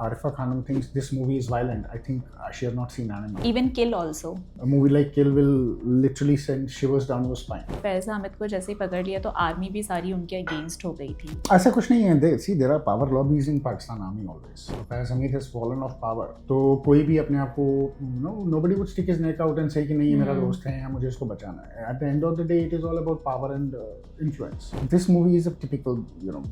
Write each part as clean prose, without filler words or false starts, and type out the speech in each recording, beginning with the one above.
Arifa Khanum thinks this movie is violent, I think she has not seen anime. Even Kill also. A movie like Kill will literally send shivers down your spine. फैज़ हामिद को जैसे ही पकड़ लिया तो army भी सारी उनके against हो गई थी. ऐसा कुछ नहीं है. There are power lobbies in Pakistan Army always. Faiz Hamid has fallen off power. तो कोई भी अपने आप को nobody would stick his neck out and say कि नहीं ये मेरा दोस्त है या मुझे इसको बचाना है. At the end of the day, it is all about power and influence. This movie is a typical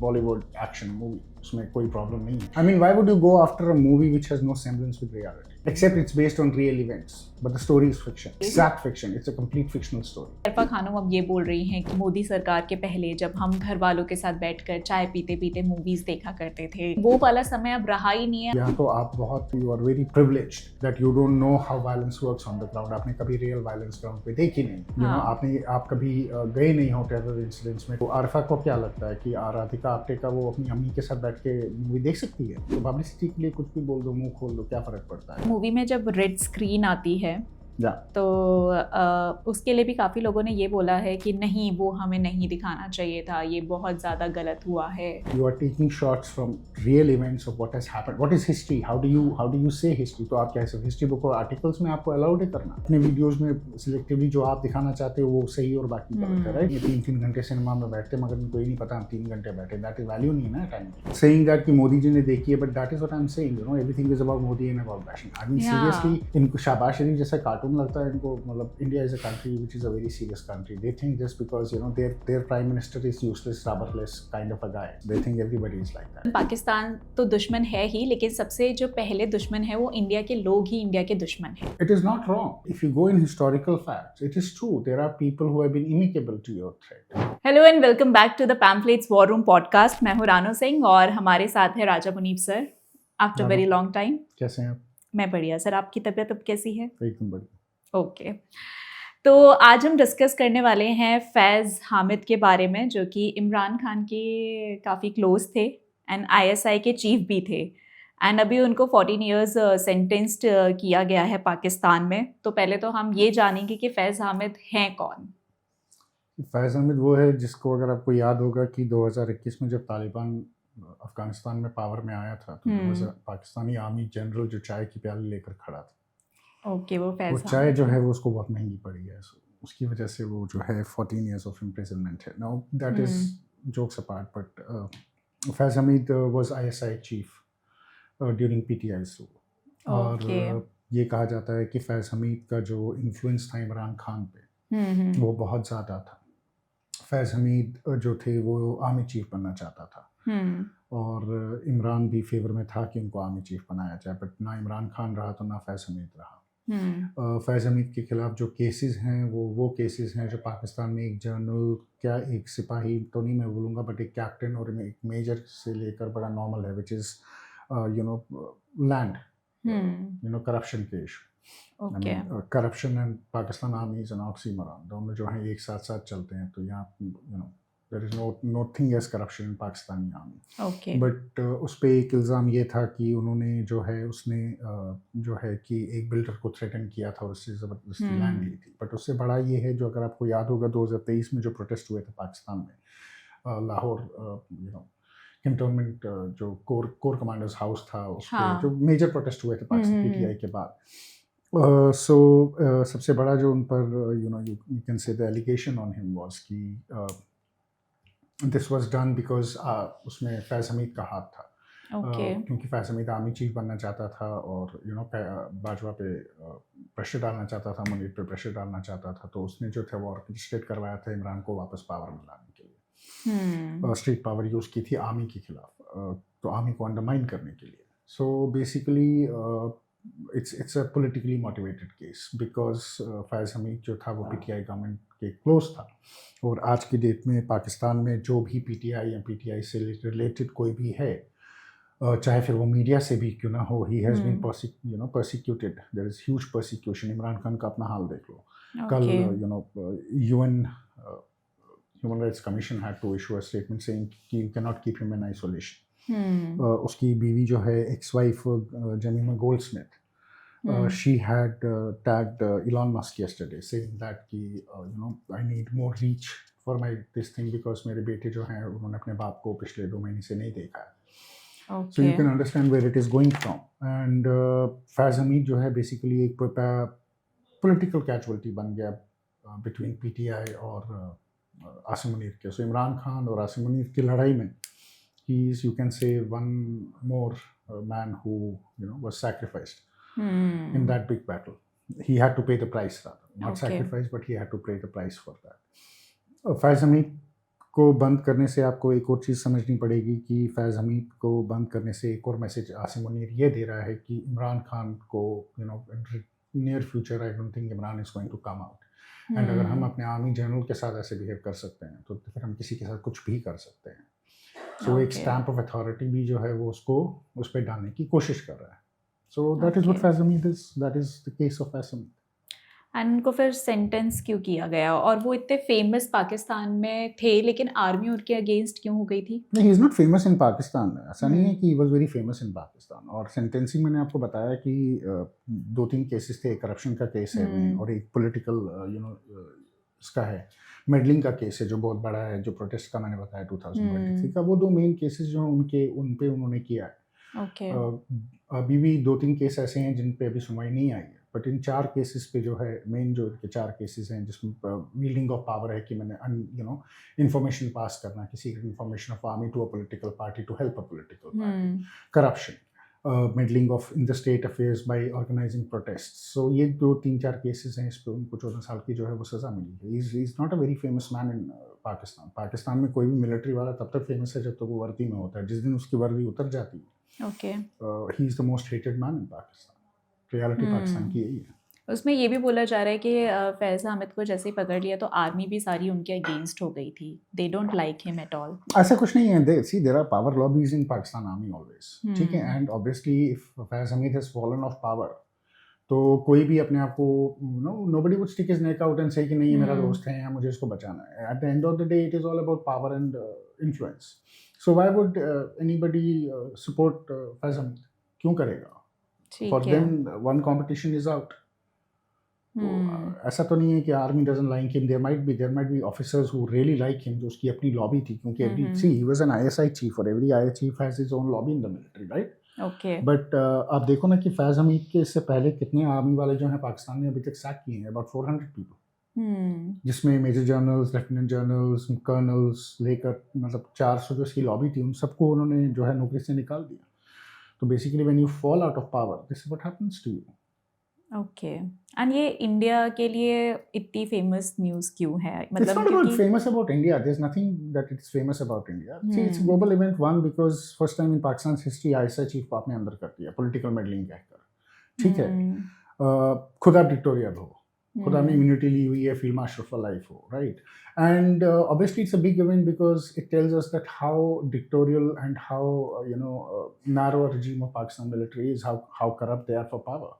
Bollywood action movie. उसमें कोई प्रॉब्लम नहीं है. I mean, why would you go after a movie which has no semblance with reality? Except it's based on real events, but the story is fiction. Exact fiction. It's a complete fictional story. अरफा खानम अब ये बोल रही हैं कि मोदी सरकार के पहले जब हम घर वालों के साथ बैठकर चाय पीते पीते मूवीज देखा करते थे, वो वाला समय अब रहा ही नहीं है. यहाँ तो आप बहुत you are very privileged that you don't know how violence works on the ground. आपने कभी real violence ground पे देखी नहीं. आप कभी गए नहीं हो terror incidents में. तो अरफा को क्या लगता है कि राधिका आप्टे का वो अपनी अम्मी के साथ बैठ के मूवी देख सकती है? तो पब्लिसिटी के लिए कुछ भी बोल दो, मुंह खोल दो, क्या फर्क पड़ता है? मूवी में जब रेड स्क्रीन आती है तो उसके लिए भी काफ़ी लोगों ने ये बोला है कि नहीं, वो हमें नहीं दिखाना चाहिए था, ये बहुत ज़्यादा गलत हुआ है. You are taking shots from real events of what has happened. What is history? How do you say history? तो आप क्या है हिस्ट्री बुक और आर्टिकल्स में आपको अलाउड है करना. अपने वीडियोस में सिलेक्टिवली जो आप दिखाना चाहते हो वो सही और बाकी गलत है, राइट? ये 3-3 घंटे सिनेमा में बैठते मगर इनको ये नहीं पता हम 3 घंटे बैठे. दैट इज वैल्यू नहीं ना टाइम. सेइंग दैट कि मोदी जी ने देखी है, but that is what I am saying. Everything is about Modi and about bashing. I mean seriously इनको शाबाश शरीफ जैसा कार्टून लगता है इनको. मतलब India is a country which is a very serious country. They think just because their prime minister is useless rudderless kind of a guy, they think everybody is like that. Pakistan तो दुश्मन है ही, लेकिन सबसे जो पहले दुश्मन है वो इंडिया के लोग ही इंडिया के दुश्मन है. It is not wrong. If you go in historical facts, it is true. There are people who have been inimical to your threat. Hello and welcome back to the pamphlets war room podcast. मैं हूँ रानो सिंह और हमारे साथ है Raja Munib sir. After very long time. कैसे हैं आप? मैं बढ़िया सर. आपकी तबीयत अब कैसी है? एकदम बढ़िया. ओके. तो आज हम डिस्कस करने वाले हैं फैज़ हामिद के बारे में, जो कि इमरान खान के काफ़ी क्लोज थे एंड आईएसआई के चीफ भी थे. एंड अभी उनको 14 इयर्स सेंटेंस्ड किया गया है पाकिस्तान में. तो पहले तो हम ये जानेंगे कि फैज़ हामिद हैं कौन. फैज़ हामिद वो है जिसको अगर आपको याद होगा कि 2021 में जब तालिबान अफगानिस्तान में पावर में आया था तो पाकिस्तानी आर्मी जनरल जो चाय की प्याली लेकर खड़ा था. ओके. वो फैज़ चाय जो है वो उसको बहुत महंगी पड़ी है. उसकी वजह से वो जो है 14 इयर्स ऑफ इम्प्रिजनमेंट है. Now that is jokes apart, but Faiz Hamid was ISI chief during PTI's rule. और ये कहा जाता है कि फैज़ हामिद का जो इन्फ्लुएंस था इमरान खान पे वो बहुत ज़्यादा था. फैज़ हामिद जो थे वो आर्मी चीफ बनना चाहता था और इमरान भी फेवर में था कि उनको आर्मी चीफ बनाया जाए, बट ना इमरान खान रहा तो ना फैज़ हामिद रहा. फैज़ हामिद के खिलाफ जो केसेस हैं वो केसेस हैं जो पाकिस्तान में एक जनरल, क्या एक सिपाही तो नहीं मैं बोलूँगा, बट एक कैप्टन और एक मेजर से लेकर बड़ा नॉर्मल है, विच इज़ लैंड करप्शन के issue. Corruption and Pakistan army is an oxymoron. दोनों जो हैं एक साथ साथ चलते हैं. तो यहाँ there is nothing as corruption in Pakistani army. But उस पर एक इल्ज़ाम ये था कि उन्होंने जो है उसने जो है कि एक बिल्डर को थ्रेटन किया था और उससे ज़बरदस्ती लैंड ली थी. बट उससे बड़ा ये है जो अगर आपको याद होगा 2023 में जो प्रोटेस्ट हुए थे पाकिस्तान में लाहौर कैंटोनमेंट जो कोर कमांडर्स हाउस था उस पर जो मेजर प्रोटेस्ट हुए थे पाकिस्तान पीटीआई के बाद. सबसे बड़ा जो उन पर you can say the allegation on him was कि this was done because उसमें फैज़ हामिद का हाथ था. क्योंकि फैज़ हामिद आर्मी चीफ बनना चाहता था और बाजवा पे प्रेशर डालना चाहता था, मुनीर पे प्रेशर डालना चाहता था. तो उसने जो था वो ऑर्केस्ट्रेट करवाया था इमरान को वापस पावर में लाने के लिए. स्ट्रीट पावर यूज़ की थी आर्मी के खिलाफ, तो आर्मी को अंडरमाइन करने के लिए. So basically it's a politically motivated case because फैज़ हामिद जो था वो पीटीआई गवर्नमेंट के क्लोज था. और आज की डेट में पाकिस्तान में जो भी पीटीआई या पीटीआई से रिलेटेड कोई भी है, चाहे फिर वो मीडिया से भी क्यों ना हो, he has been persecuted. there is huge persecution. Imran Khan का अपना हाल देख लो. कल UN Human Rights Commission had to issue a statement saying कि you cannot keep him in isolation. उसकी बीवी जो है ex wife Jemima Goldsmith, she had tagged Elon Musk yesterday saying that कि I need more reach for my this thing because मेरे बेटे जो हैं उन्होंने अपने बाप को पिछले 2 महीने से नहीं देखा है. So you can understand where it is going from. And Faiz Hamid जो है basically एक political casualty बन गया between PTI और आसिम मुनीर के. So इमरान खान और आसिम मुनीर की लड़ाई में he is, you can say, one more man who, you know, was sacrificed in that big battle. He had to pay the price, rather not sacrifice, but he had to pay the price for that. फैज़ हमीद को बंद करने से आपको एक और चीज़ समझनी पड़ेगी कि फैज़ हमीद को बंद करने से एक और मैसेज आसिम मुनीर ये दे रहा है कि इमरान खान को, you know, near future I don't think Imran is going to come out. And अगर हम अपने आर्मी जनरल के साथ ऐसे बिहेव कर सकते हैं तो फिर हम किसी के साथ कुछ भी कर सकते हैं. सो एक स्टैम्प ऑफ अथॉरिटी भी जो है वो उसको उस पर डालने की कोशिश कर रहा है. So that is what Faiz Hamid is. That is the case of Faiz Hamid. And उनको फिर सेंटेंस क्यों किया गया, और वो इतने फेमस पाकिस्तान में थे लेकिन आर्मी उनके अगेंस्ट क्यों हो गई थी? नहीं, he is not famous in Pakistan. ऐसा नहीं है कि he was very famous in Pakistan. और सेंटेंसिंग मैंने आपको बताया कि 2-3 केसेस थे. करप्शन का केस है और एक पॉलिटिकल, यू नो, इसका है, मेडलिंग का केस है जो बहुत बड़ा है, जो प्रोटेस्ट का मैंने बताया 2023 का. वो 2 मेन केसेस जो उन पे उन्होंने किया है. अभी भी 2-3 केस ऐसे हैं जिन पे अभी सुनवाई नहीं आई है. बट इन 4 केसेस पे जो है, मेन जो इनके 4 केसेस हैं जिसमें वील्डिंग ऑफ पावर है कि मैंने, यू नो, इन्फॉर्मेशन पास करना, किसी information of army to a political party to help a political party, corruption, meddling of in the state affairs by organizing protests. So ये 2-3-4 केसेस हैं. इस पे उनको 14 साल की जो है वो सज़ा मिली है. He is not a very famous man in Pakistan. Pakistan में कोई भी मिलिट्री वाला तब तक फेमस है जब तक वो वर्दी में होता है. जिस दिन उसकी वर्दी उतर जाती है, he is the most hated man in Pakistan. Reality Pakistan की यही है. उसमें ये भी बोला जा रहा है कि फैज़ हामिद को जैसे ही पकड़ लिया तो आर्मी भी सारी उनके अगेंस्ट हो गई थी. They don't like him at all. ऐसा कुछ नहीं है. There are power lobbies in Pakistan army always. ठीक है. And obviously if Faiz Hameed has fallen off power, तो कोई भी अपने आप को, nobody would stick his neck out and say कि नहीं ये मेरा दोस्त है या मुझे इसको बचाना है. At the end of the day it is all about power and influence. So why would anybody support Faiz Hamid? क्यों करेगा? For them, one competition is out. तो ऐसा तो नहीं है कि army doesn't like him. There might be officers who really like him, जो उसकी अपनी लॉबी थी, क्योंकि see, he was an ISI chief, और every ISI chief has his own lobby in the military, right? Okay. But आप देखो ना कि फैज़ हमीद के इससे पहले कितने आर्मी वाले जो हैं पाकिस्तान में अभी तक सैक किए हैं. About 400 people. जिसमें major generals, lieutenant generals, colonels लेकर, मतलब 400 जो उसकी लॉबी थी, उन सबको उन्होंने जो है नौकरी से निकाल दिया. तो basically when you fall out of power, this is what happens to you. Okay. And ये इंडिया के लिए इतनी फेमस न्यूज़ क्यों है? मतलब it's not about famous about India. There is nothing that it's famous about India. See, it's global event. One, because first time in Pakistan history ISI chief को आपने अंदर कर दिया पॉलिटिकल मेडलिंग कहकर. ठीक है. खुद आप डिक्टोरियल हो, खुद आपने इम्यूनिटी ली हुई है, फील्ड मार्शल फॉर लाइफ हो, right? And obviously it's a big event because it tells us that how dictatorial and how narrow a regime of Pakistan military is, how corrupt they are for power.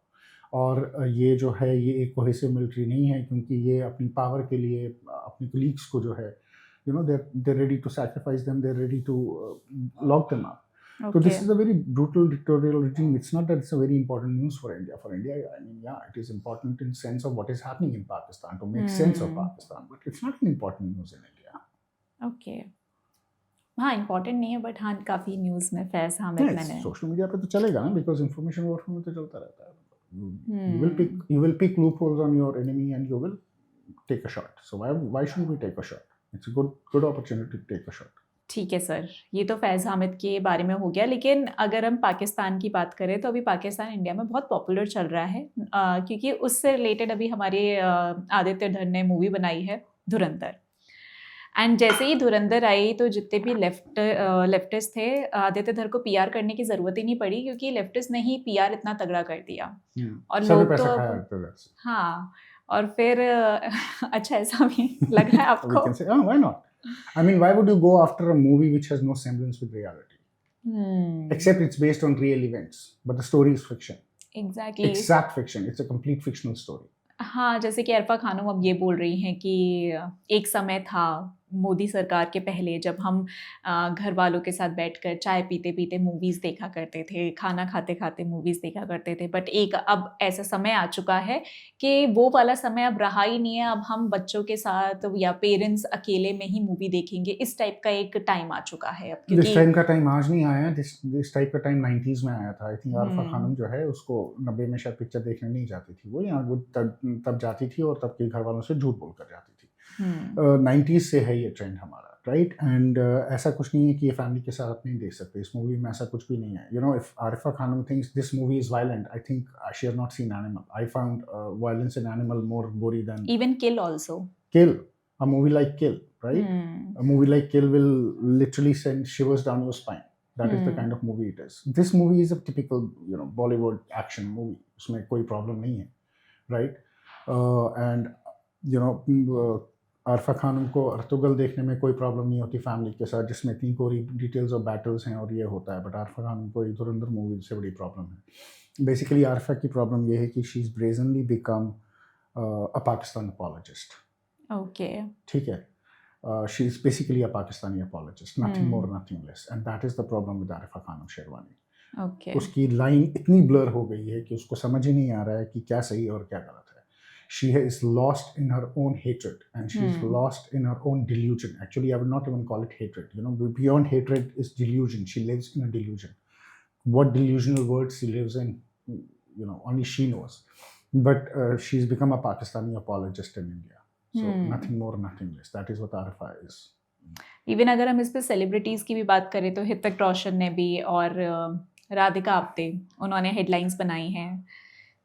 और ये जो है ये एक cohesive military नहीं है, क्योंकि ये अपनी पावर के लिए अपनी कलीग्स को जो है, they're ready to sacrifice them, they're ready to lock them up. Okay. So this is a very brutal dictatorial regime. It's not that it's a very important news for India. For India, I mean, yeah, it is important in sense of what is happening in Pakistan, to make sense of Pakistan. But it's not an important news in India. Okay. हाँ, important नहीं है, but हाँ, काफी news में फैज़ हामिद मैंने social media पे तो चलेगा ना, because information warfare में तो चलता रहता है. You will pick loopholes on your enemy and you will take a shot. So why shouldn't we take a shot? It's a good opportunity to take a shot. ठीक है sir, ये तो फैज़ हामिद के बारे में हो गया. लेकिन अगर हम पाकिस्तान की बात करें तो अभी पाकिस्तान इंडिया में बहुत पॉपुलर चल रहा है, क्योंकि उससे रिलेटेड अभी हमारे आदित्य धर ने मूवी बनाई है धुरंधर. एंड जैसे ही धुरंधर आई तो जितने भी लेफ्टिस्ट थे, आदित्य धर को पीआर करने की ज़रूरत ही नहीं पड़ी, क्योंकि लेफ्टिस्ट ने ही पीआर इतना तगड़ा कर दिया. और लोग तो हाँ, और फिर अच्छा ऐसा भी लग रहा है आपको? Why not? I mean, why would you go after a movie which has no semblance with reality? Except it's based on real events, but the story is fiction. Exactly. Exact fiction. It's a complete fictional story. हाँ, जैसे कि अरफा खानम अब ये बोल रही हैं कि एक समय था मोदी सरकार के पहले जब हम घर वालों के साथ बैठकर चाय पीते पीते मूवीज़ देखा करते थे, खाना खाते खाते मूवीज़ देखा करते थे, बट एक अब ऐसा समय आ चुका है कि वो वाला समय अब रहा ही नहीं है। अब हम बच्चों के साथ या पेरेंट्स अकेले में ही मूवी देखेंगे, इस टाइप का एक टाइम आ चुका है अब, दिस क्योंकि टाइम का टाइम आज नहीं आया, दिस टाइप का टाइम 90s में आया था। आई थिंक आरफा खानम जो है उसको 90 में शायद पिक्चर देखने नहीं जाती थी, वो यहाँ वो तब जाती थी और तब के घर वालों से झूठ बोल कर जाती थी। 90s से है ये ट्रेंड हमारा, राइट? एंड ऐसा कुछ नहीं है कि ये फैमिली के साथ आप नहीं देख सकते, इस मूवी में ऐसा कुछ भी नहीं है। You know, if Arifa Khanam thinks this movie is violent, I think she has not seen Animal. I found violence in Animal more gory than even Kill also. Kill, a movie like Kill, right? A movie like Kill will literally send shivers down your spine. That is the kind of movie it is. This movie is a typical, you know, Bollywood action movie. उसमें कोई problem नहीं है, right? And you know, Arfa Khanam को अर्तुगल देखने में कोई problem नहीं होती फैमिली के साथ, जिसमें इतनी कोई डिटेल्स और बैटल्स हैं और ये होता है, बट आरफा खानम को धुरंधर मूवी से बड़ी प्रॉब्लम है। बेसिकली आरफा की प्रॉब्लम ये है कि she is brazenly become a Pakistan apologist. Okay, ठीक है, she is basically a Pakistani apologist, nothing more nothing less, and that is the problem with Arifa Khanam Sherwani. Okay, उसकी लाइन इतनी ब्लर हो गई है कि उसको समझ ही नहीं आ रहा है कि क्या सही और क्या गलत है। She is lost in her own hatred, and she is lost in her own delusion. Actually, I would not even call it hatred. You know, beyond hatred is delusion. She lives in a delusion. What delusional words she lives in, you know, only she knows. But she's become a Pakistani apologist in India. So nothing more, nothing less. That is what Arifa is. Even अगर हम इस पे celebrities की भी बात करें तो ऋतिक रोशन ने भी और राधिका आप्टे, उन्होंने हेडलाइंस बनाई हैं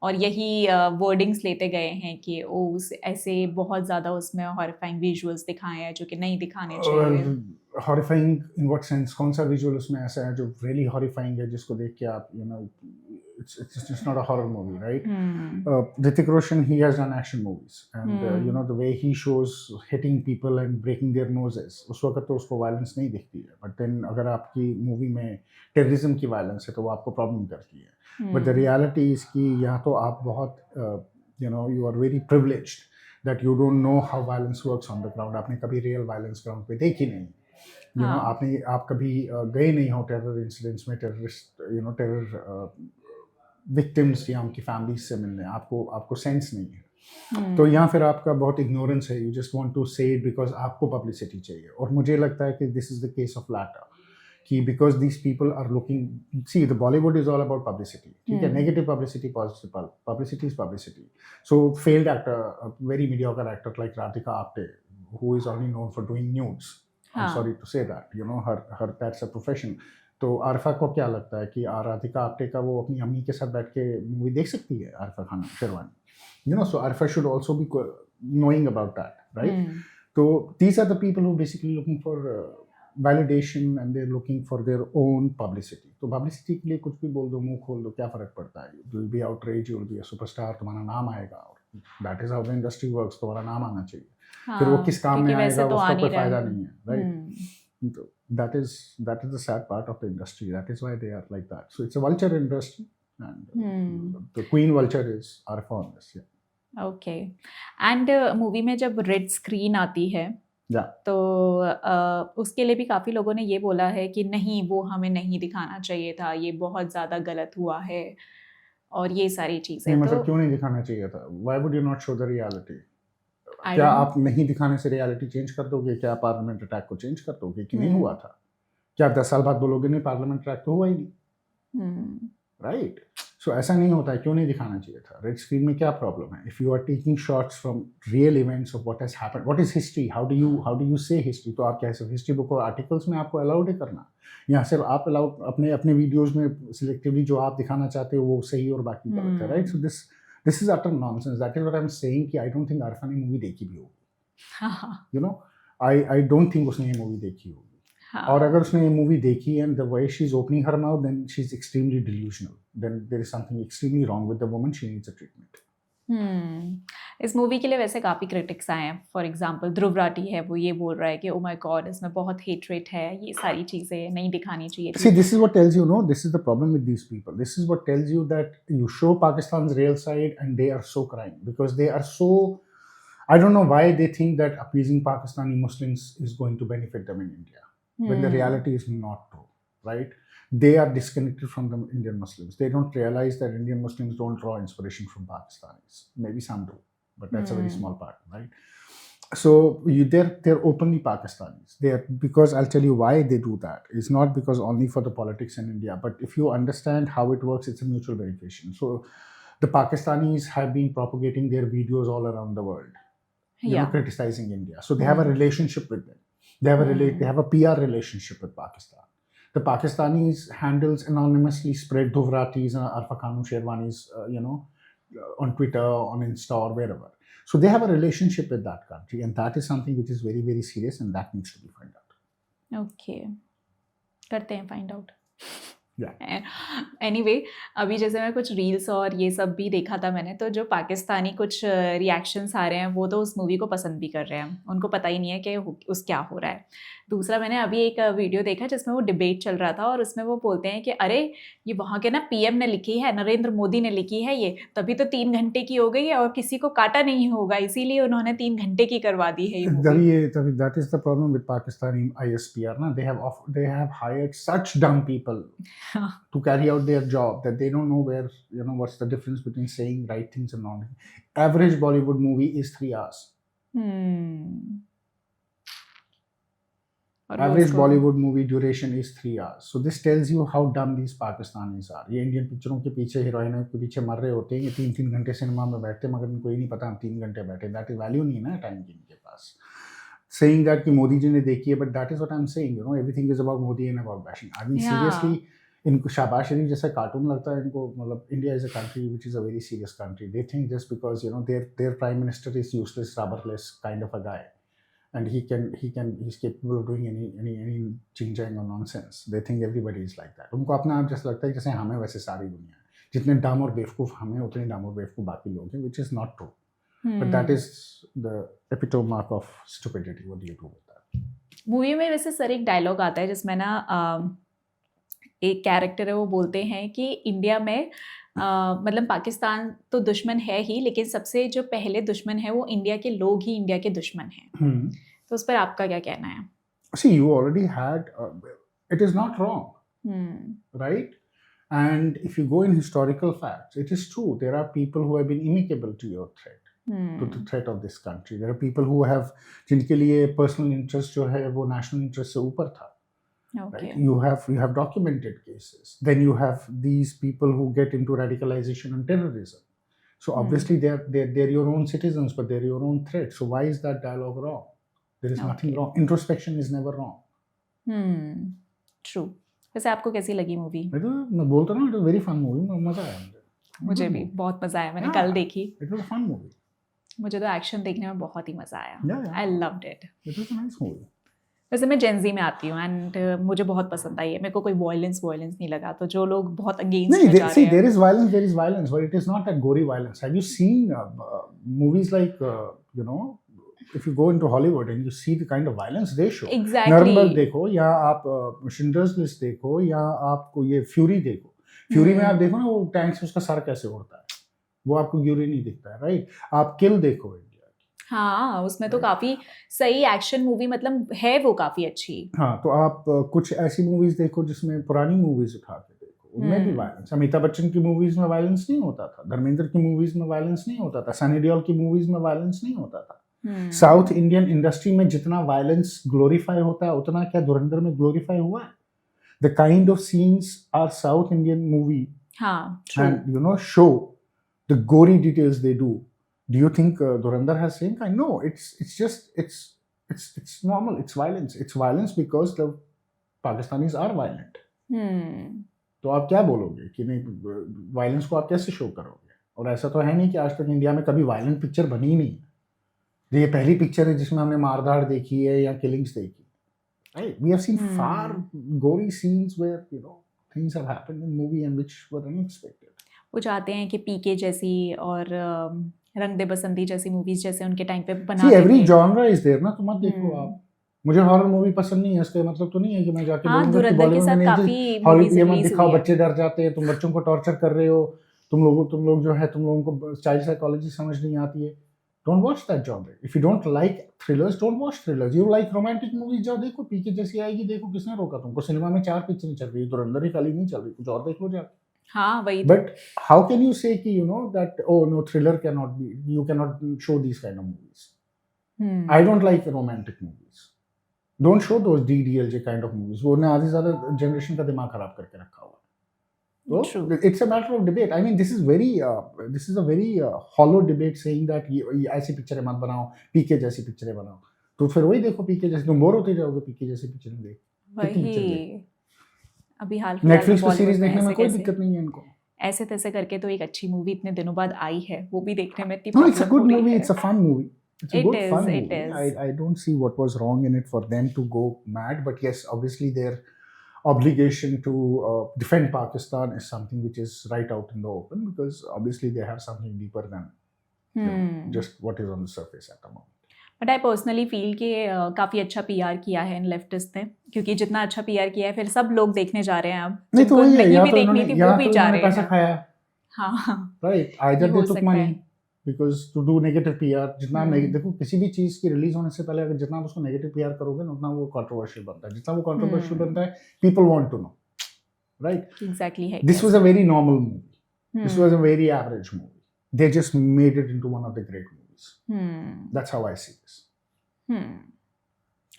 और यही वर्डिंग्स लेते गए हैं कि उस ऐसे बहुत ज़्यादा उसमें हॉरिफाइंग विजुअल्स दिखाए हैं जो कि नहीं दिखाने चाहिए। Horrifying in what sense? कौन सा विजुअल उसमें ऐसा है जो रियली हॉरिफाइंग है, जिसको देख के आप you know it's not a horror movie, right? Hrithik Roshan, he has done action movies, and you know the way he shows hitting people and breaking their noses, उस वक्त तो उसको वायलेंस नहीं दिखती है, बट देन अगर आपकी movie में टेररिज्म की वायलेंस है तो वो आपको प्रॉब्लम करती है। बट द रियलिटी इज कि यहाँ तो आप बहुत you know you are very privileged that you don't know how violence works on the ground. आपने कभी रियल वायलेंस ग्राउंड पे देखी नहीं, यू नो, आप कभी गए नहीं हो टेरर इंसिडेंट्स में, terrorist you know terror victims या उनकी फैमिलीज से मिलने, आपको सेंस नहीं है। तो यहाँ फिर आपका बहुत इग्नोरेंस है, you just want to say it because आपको पब्लिसिटी चाहिए। और मुझे लगता है कि this is the case of latter, कि because these people are looking, see the Bollywood is all about publicity, ठीक है, negative publicity, positive publicity is publicity. So failed actor, very mediocre actor like Radhika Apte, who is only known for doing nudes, I'm sorry to say that, you know, her that's a profession। तो आरिफा को क्या लगता है कि राधिका आप्टे का वो अपनी अम्मी के साथ बैठ के मूवी देख सकती है, Arifa Khan Sherwani, you know? So Arifa should also be knowing about that, right? तो these are the people who basically looking for validation and they are looking for their own publicity. तो पब्लिसिटी के लिए कुछ भी बोल दो, मुंह खोल दो, क्या फ़र्क पड़ता है? You will be outrage, you will be a superstar, तुम्हारा नाम आएगा, और that is how the industry works, तुम्हारा नाम आना चाहिए। फिर वो किस काम में आएगा उसका कोई फायदा नहीं है, राइट? तो that is the sad part of the industry. That is why they are like that. So it's a vulture industry, and the queen vulture is Arifa on this. Yeah. Okay. And movie में जब red screen आती है, तो उसके लिए भी काफ़ी लोगों ने ये बोला है कि नहीं, वो हमें नहीं दिखाना चाहिए था, ये बहुत ज़्यादा गलत हुआ है और ये सारी चीज़ें। मतलब क्यों नहीं दिखाना चाहिए था? Why would you not show the reality? क्या आप नहीं दिखाने से रियलिटी चेंज कर दोगे? क्या पार्लियामेंट अटैक को चेंज कर दोगे कि नहीं हुआ था? क्या 10 साल बाद बोलोगे नहीं पार्लियामेंट अटैक तो हुआ ही नहीं, राइट? सो ऐसा नहीं होता है, क्यों नहीं दिखाना चाहिए था? रेड स्क्रीन में क्या प्रॉब्लम है? If you are taking shots from real events of what has happened, what is history, how do you say history? तो आप क्या सिर्फ हिस्ट्री बुक और आर्टिकल्स में आपको अलाउड है करना? यहाँ सिर्फ आप अलाउड अपने वीडियोज में सिलेक्टिवली जो आप दिखाना चाहते हो वो सही और बाकी गलत है, right? So this is utter nonsense. That is what I am saying कि आई डोंट थिंक आरिफा ने मूवी देखी भी होगी, you know, I don't think उसने ये मूवी देखी होगी। और अगर उसने ये मूवी देखी and the way she is opening her mouth, then she is extremely delusional, then there is something extremely wrong with the woman, she needs a treatment. इस मूवी के लिए वैसे काफ़ी क्रिटिक्स आए हैं। फॉर एग्जांपल ध्रुव राठी है, वो ये बोल रहा है कि ओ माय गॉड, इसमें बहुत हेट्रेट है, ये सारी चीज़ें नहीं दिखानी चाहिए थी। See, this is what tells you, no, this is the problem with these people. This is what tells you that you show Pakistan's real side and they are so crying because they are so, I don't know why they think that appeasing Pakistani Muslims is going to benefit them in India, when the reality is not true, right? They are disconnected from the Indian Muslims. They don't realize that Indian Muslims don't draw inspiration from Pakistanis. Maybe some do, but that's a very small part, right? So they're openly Pakistanis. Because I'll tell you why they do that. It's not because only for the politics in India, but if you understand how it works, it's a mutual verification. So the Pakistanis have been propagating their videos all around the world. Criticizing India. So they have a relationship with them. They have a PR relationship with Pakistan. The Pakistanis handles anonymously spread Dovratis and Arfa Khanum Sherwanis, on Twitter, on Insta, or wherever. So they have a relationship with that country, and that is something which is very, very serious, and that needs to be found out. Okay. करते हैं find out. Anyway, अभी जैसे मैं कुछ reels और ये सब भी देखा था मैंने, तो जो पाकिस्तानी कुछ रिएक्शंस आ रहे हैं वो तो उस मूवी को पसंद भी कर रहे हैं, उनको पता ही नहीं है कि उस क्या हो रहा है. दूसरा, मैंने अभी एक वीडियो देखा जिसमें वो डिबेट चल रहा था और उसमें वो बोलते हैं कि अरे ये वहाँ के ना पीएम ने लिखी है, नरेंद्र मोदी ने लिखी है, ये तभी तो 3 घंटे की हो गई है और किसी को काटा नहीं होगा, इसीलिए उन्होंने 3 घंटे की करवा दी है ये. That is the problem with Pakistani ISPR. Na? They have hired such dumb people to carry out their job that they don't know where, what's the difference between saying right things and wrong. Average Bollywood movie is 3 hours. Average Bollywood movie duration is 3 hours. So this tells you how dumb these Pakistanis are. ये Indian पिक्चरों के पीछे, हीरोइनों के पीछे मर रहे होते हैं, ये 3-3 घंटे सिनेमा में बैठते हैं, मगर इनको ये नहीं पता हम 3 घंटे बैठे. That is value नहीं है ना टाइम की इनके पास. Saying that कि मोदी जी ने देखी है, but that is what I'm saying. Everything is about Modi and about bashing. I mean, seriously, इनको शाबाश शरीफ जैसा कार्टून लगता है इनको. मतलब India is a country which is a very serious country. They think just because their prime minister is useless, rudderless kind of a guy, and he's capable of doing any ching-chang or nonsense. They think everybody is like that. उनको अपना आप जैसा लगता है जैसे हमें वैसे सारी दुनिया है. जितने डम और बेवकूफ़ हमें, उतने डम और बेवकूफ़ बाकी लोग हैं, which is not true. But that is the epitome mark of stupidity. What do you do with that? Movie में वैसे सर एक डायलॉग आता है जिसमें ना एक कैरेक्टर है, वो बोलते हैं कि इंडिया में मतलब पाकिस्तान तो दुश्मन है ही, लेकिन सबसे जो पहले दुश्मन है वो इंडिया के लोग ही इंडिया के दुश्मन हैं. तो उस पर आपका क्या कहना है? See, you already had it is not wrong, right? And if you go in historical facts, it is true. There are people who have been inimical to your threat, to the threat of this country. There are people who have, जिनके लिए personal interest जो है वो national interest से ऊपर था. Okay. Right? You have documented cases. Then you have these people who get into radicalization and terrorism. So obviously they're your own citizens, but they're your own threat. So why is that dialogue wrong? There is nothing wrong. Introspection is never wrong. True. वैसे आपको कैसी लगी movie? मैं बोलता हूँ, it was very fun movie. मजा आया मुझे भी बहुत मजा आया. मैंने कल देखी. It was a fun movie. मुझे तो एक्शन देखने में बहुत ही मजा आया. I loved it. It was a nice movie. वैसे मैं जेनजी में आती हूँ एंड मुझे बहुत पसंद आई है. मेरे को कोई वायलेंस नहीं लगा. तो जो लोग बहुत अगेंस्ट नहीं, see, there is violence, but it is not that gory violence. Have you seen movies like if you go into Hollywood and you see the kind of violence they show? Exactly. Normal देखो, या आप Schindler's list देखो, या आपको ये fury देखो. Fury में आप देखो ना, वो टैंक से उसका सर कैसे उड़ता है, वो आपको ग्यूरी नहीं दिखता है, राइट? आप किल देखो. हाँ, उसमें तो काफी सही एक्शन मूवी, मतलब है वो काफी अच्छी. हाँ, तो आप कुछ ऐसी मूवीज देखो जिसमें पुरानी मूवीज उठा के देखो, उनमें भी वायलेंस. अमिताभ बच्चन की मूवीज में वायलेंस नहीं होता था, धर्मेंद्र की मूवीज में वायलेंस नहीं होता था, सनी देओल की मूवीज में वायलेंस नहीं होता था. साउथ इंडियन इंडस्ट्री में जितना वायलेंस ग्लोरीफाई होता है, उतना क्या धुरंधर में ग्लोरीफाई हुआ है? The kind of scenes are south Indian movie and show the gory details they do. Do you think Dhurandhar has same kind? No, it's normal. It's violence. It's violence because the Pakistanis are violent. तो आप क्या बोलोगे कि नहीं, violence को आप कैसे show करोगे? और ऐसा तो है नहीं कि आज तक इंडिया में कभी वायलेंट पिक्चर बनी ही नहीं. ये पहली पिक्चर है जिसमें हमने मारधाड़ देखी है या किलिंग्स देखी. Right? We have seen far gory scenes where things have happened in movie and which were unexpected. वो चाहते हैं कि पीके जैसी और रंग दे बसंती जैसी मूवीज जैसे उनके टाइम पे बना. See, every genre is there ना. तो मत देखो आप. मुझे हॉरर मूवी पसंद नहीं है, इसका मतलब तो नहीं है कि मैं जाके बोलूंगा कि बॉलीवुड में हॉरर ये मत दिखाओ, बच्चे डर जाते हैं, तुम बच्चों को टॉर्चर कर रहे हो, तुम लोग जो है, तुम लोगों को चाइल्ड साइकोलॉजी समझ नहीं आती है. Don't watch that genre. If you don't like thrillers, don't watch thrillers. You like romantic movies, जाओ देखो, पीके जैसी आएगी, देखो, किसने रोका तुमको? सिनेमा में 4 पिक्चर चल रही है, धुरंधर ही खाली नहीं चल रही, कुछ और देख लो जाके. हाँ वही. But how can you say कि that no, thriller cannot be, you cannot show these kind of movies. I don't like romantic movies. Don't show those DDLJ kind of movies. वो ने आधी ज़्यादा जनरेशन का दिमाग खराब करके रखा हुआ. So it's a matter of debate. I mean, this is a very hollow debate saying that ये ऐसी पिक्चरें मत बनाओ, पीके जैसी पिक्चरें बनाओ. तो फिर वही देखो, पीके जैसी, तुम बोर होते जाओगे पीके जैसी पिक्चरें देख. वही. अभी हाल नेटफ्लिक्स पे सीरीज देखने में कोई दिक्कत नहीं है इनको. ऐसे तैसे करके तो एक अच्छी मूवी इतने दिनों बाद आई है, वो भी देखने में इतनी. No, it's a good movie. It's a fun movie. It's a good fun movie. It is. I don't see what was wrong in it for them to go mad. But yes, obviously their obligation to defend Pakistan is something which is right out in the open, because obviously they have something deeper than just what is on the surface at the moment. But I personally feel कि काफ़ी अच्छा PR किया है इन leftist ने, क्योंकि जितना अच्छा PR किया है फिर सब लोग देखने जा रहे हैं. अब नहीं तो वही है, या भी तो देखनी थी वो भी जा रहे हैं. पैसा खाया. हाँ right. Either they took money because to do negative PR. जितना देखो, किसी भी चीज की रिलीज होने से पहले अगर जितना आप उसको नेगेटिव पीआर करोगे ना, उतना वो कंट्रोवर्शियल बनता है. जितना वो कंट्रोवर्शियल बनता है, people want to know. Right. Exactly है. This was a very normal movie. This was a very average movie. They just made it into one of the great movies. That's how I see this.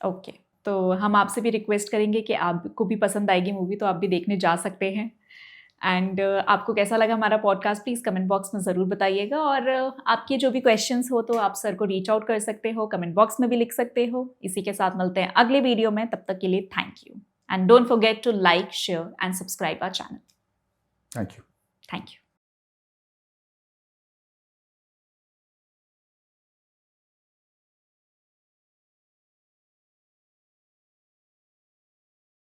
Okay. तो हम आपसे भी request करेंगे कि आपको भी पसंद आएगी मूवी तो आप भी देखने जा सकते हैं. एंड आपको कैसा लगा हमारा पॉडकास्ट प्लीज़ कमेंट बॉक्स में ज़रूर बताइएगा. और आपके जो भी क्वेश्चंस हो तो आप सर को रीच आउट कर सकते हो, कमेंट बॉक्स में भी लिख सकते हो. इसी के साथ मिलते हैं अगले वीडियो में. तब तक के लिए thank you. And don't forget to like, share and subscribe our channel. Thank you. Thank you.